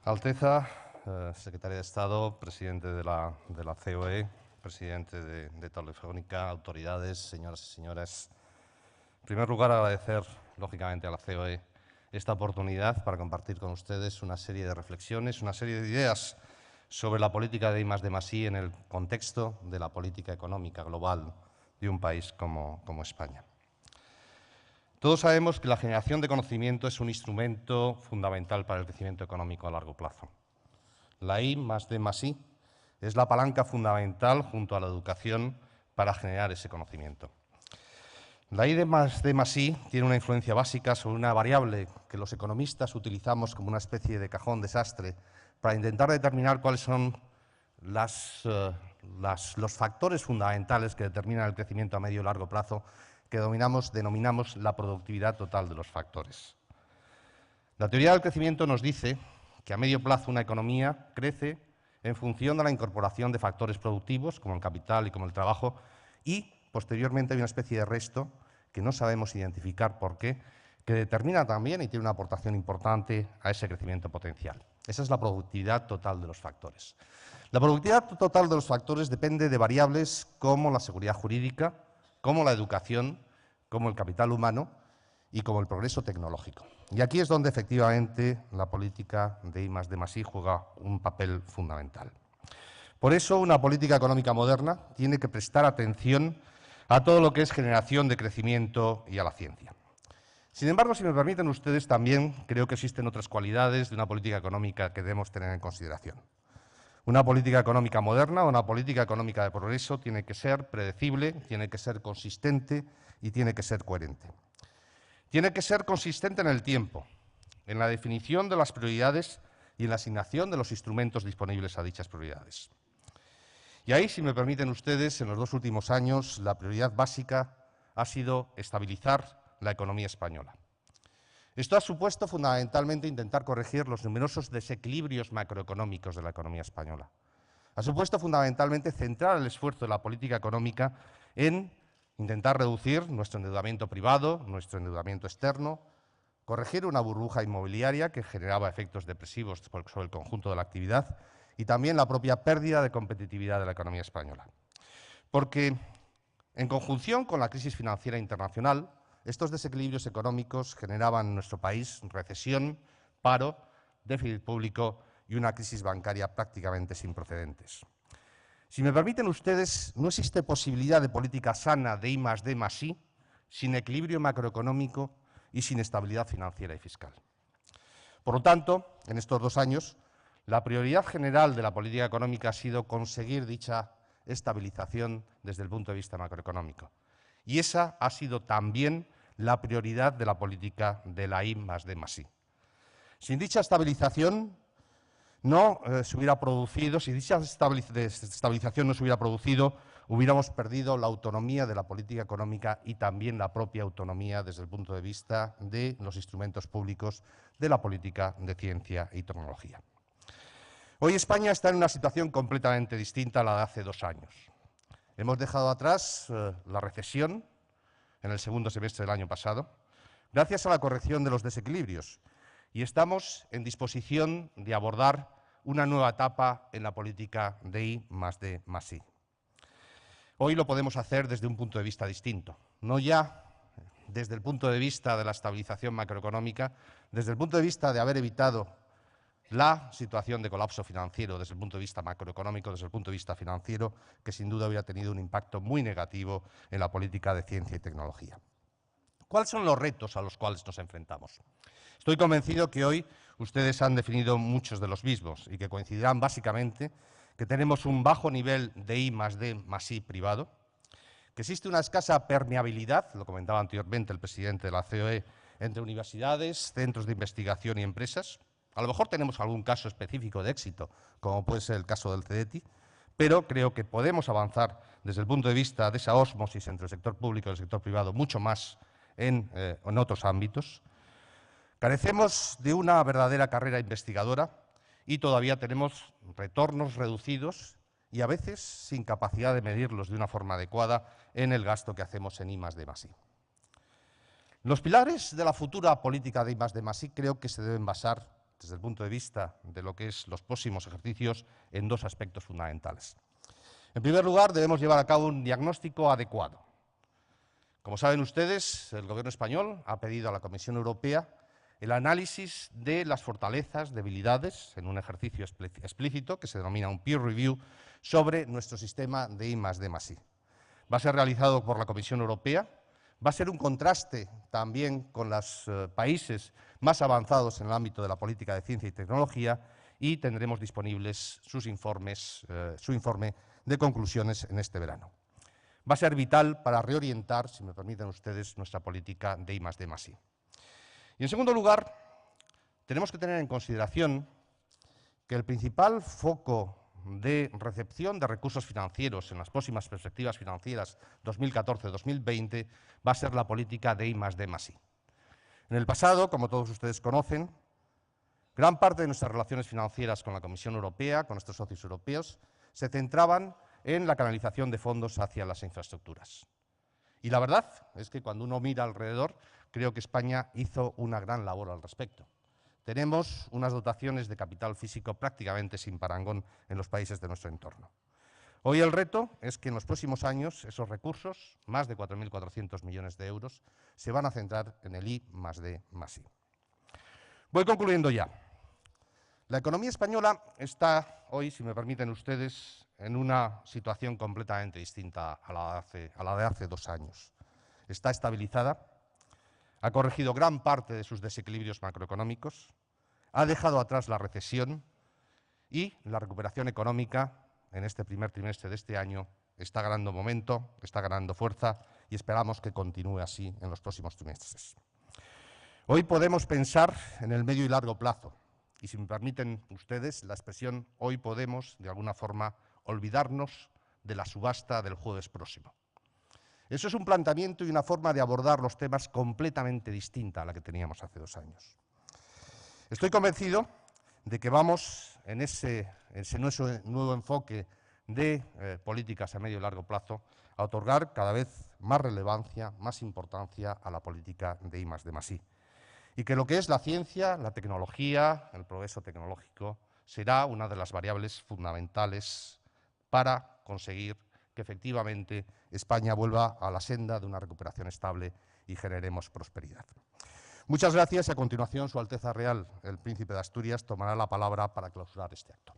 Alteza, Secretaria de Estado, Presidente de la COE, Presidente de Telefónica, autoridades, señoras y señores. En primer lugar, agradecer, lógicamente, a la COE esta oportunidad para compartir con ustedes una serie de reflexiones, una serie de ideas sobre la política de I+D+I en el contexto de la política económica global de un país como España. Todos sabemos que la generación de conocimiento es un instrumento fundamental para el crecimiento económico a largo plazo. La I+D+I es la palanca fundamental junto a la educación para generar ese conocimiento. La I+D+I tiene una influencia básica sobre una variable que los economistas utilizamos como una especie de cajón desastre para intentar determinar cuáles son los factores fundamentales que determinan el crecimiento a medio y largo plazo, que denominamos la productividad total de los factores. La teoría del crecimiento nos dice que a medio plazo una economía crece en función de la incorporación de factores productivos, como el capital y como el trabajo, y posteriormente hay una especie de resto que no sabemos identificar por qué, que determina también y tiene una aportación importante a ese crecimiento potencial. Esa es la productividad total de los factores. La productividad total de los factores depende de variables como la seguridad jurídica, como la educación, como el capital humano y como el progreso tecnológico. Y aquí es donde efectivamente la política de I+D+I juega un papel fundamental. Por eso una política económica moderna tiene que prestar atención a todo lo que es generación de crecimiento y a la ciencia. Sin embargo, si me permiten ustedes, también creo que existen otras cualidades de una política económica que debemos tener en consideración. Una política económica moderna, una política económica de progreso, tiene que ser predecible, tiene que ser consistente y tiene que ser coherente. Tiene que ser consistente en el tiempo, en la definición de las prioridades y en la asignación de los instrumentos disponibles a dichas prioridades. Y ahí, si me permiten ustedes, en los 2 últimos años, la prioridad básica ha sido estabilizar la economía española. Esto ha supuesto fundamentalmente intentar corregir los numerosos desequilibrios macroeconómicos de la economía española. Ha supuesto fundamentalmente centrar el esfuerzo de la política económica en intentar reducir nuestro endeudamiento privado, nuestro endeudamiento externo, corregir una burbuja inmobiliaria que generaba efectos depresivos sobre el conjunto de la actividad y también la propia pérdida de competitividad de la economía española. Porque, en conjunción con la crisis financiera internacional, estos desequilibrios económicos generaban en nuestro país recesión, paro, déficit público y una crisis bancaria prácticamente sin precedentes. Si me permiten ustedes, no existe posibilidad de política sana de I+D+I sin equilibrio macroeconómico y sin estabilidad financiera y fiscal. Por lo tanto, en estos 2 años, la prioridad general de la política económica ha sido conseguir dicha estabilización desde el punto de vista macroeconómico. Y esa ha sido también la prioridad de la política de la I+D+I. Sin dicha estabilización no se hubiera producido, si dicha estabilización no se hubiera producido, hubiéramos perdido la autonomía de la política económica y también la propia autonomía desde el punto de vista de los instrumentos públicos de la política de ciencia y tecnología. Hoy España está en una situación completamente distinta a la de hace 2 años. Hemos dejado atrás la recesión en el segundo semestre del año pasado, gracias a la corrección de los desequilibrios, y estamos en disposición de abordar una nueva etapa en la política de I+D+I. Hoy lo podemos hacer desde un punto de vista distinto, no ya desde el punto de vista de la estabilización macroeconómica, desde el punto de vista de haber evitado la situación de colapso financiero desde el punto de vista macroeconómico, desde el punto de vista financiero, que sin duda hubiera tenido un impacto muy negativo en la política de ciencia y tecnología. ¿Cuáles son los retos a los cuales nos enfrentamos? Estoy convencido que hoy ustedes han definido muchos de los mismos y que coincidirán básicamente que tenemos un bajo nivel de I+D+I privado, que existe una escasa permeabilidad, lo comentaba anteriormente el presidente de la COE, entre universidades, centros de investigación y empresas. A lo mejor tenemos algún caso específico de éxito, como puede ser el caso del CEDETI, pero creo que podemos avanzar desde el punto de vista de esa ósmosis entre el sector público y el sector privado mucho más en otros ámbitos. Carecemos de una verdadera carrera investigadora y todavía tenemos retornos reducidos y a veces sin capacidad de medirlos de una forma adecuada en el gasto que hacemos en I+D+I. Los pilares de la futura política de I+D+I creo que se deben basar desde el punto de vista de lo que es los próximos ejercicios, en dos aspectos fundamentales. En primer lugar, debemos llevar a cabo un diagnóstico adecuado. Como saben ustedes, el Gobierno español ha pedido a la Comisión Europea el análisis de las fortalezas, debilidades, en un ejercicio explícito que se denomina un peer review, sobre nuestro sistema de I+D+I. Va a ser realizado por la Comisión Europea, va a ser un contraste también con los países más avanzados en el ámbito de la política de ciencia y tecnología y tendremos disponibles su informe de conclusiones en este verano. Va a ser vital para reorientar, si me permiten ustedes, nuestra política de I+D+I. Y, en segundo lugar, tenemos que tener en consideración que el principal foco de recepción de recursos financieros en las próximas perspectivas financieras 2014-2020 va a ser la política de I+D+I. En el pasado, como todos ustedes conocen, gran parte de nuestras relaciones financieras con la Comisión Europea, con nuestros socios europeos, se centraban en la canalización de fondos hacia las infraestructuras. Y la verdad es que cuando uno mira alrededor, creo que España hizo una gran labor al respecto. Tenemos unas dotaciones de capital físico prácticamente sin parangón en los países de nuestro entorno. Hoy el reto es que en los próximos años esos recursos, más de 4.400 millones de euros, se van a centrar en el I+D+I. Voy concluyendo ya. La economía española está hoy, si me permiten ustedes, en una situación completamente distinta a la de hace 2 años. Está estabilizada, ha corregido gran parte de sus desequilibrios macroeconómicos, ha dejado atrás la recesión y la recuperación económica en este primer trimestre de este año está ganando momento, está ganando fuerza y esperamos que continúe así en los próximos trimestres. Hoy podemos pensar en el medio y largo plazo y, si me permiten ustedes la expresión, hoy podemos, de alguna forma, olvidarnos de la subasta del jueves próximo. Eso es un planteamiento y una forma de abordar los temas completamente distinta a la que teníamos hace 2 años. Estoy convencido de que vamos en ese nuevo enfoque de políticas a medio y largo plazo a otorgar cada vez más relevancia, más importancia a la política de I+D+I. Y que lo que es la ciencia, la tecnología, el progreso tecnológico, será una de las variables fundamentales para conseguir que efectivamente España vuelva a la senda de una recuperación estable y generemos prosperidad. Muchas gracias y a continuación Su Alteza Real, el Príncipe de Asturias, tomará la palabra para clausurar este acto.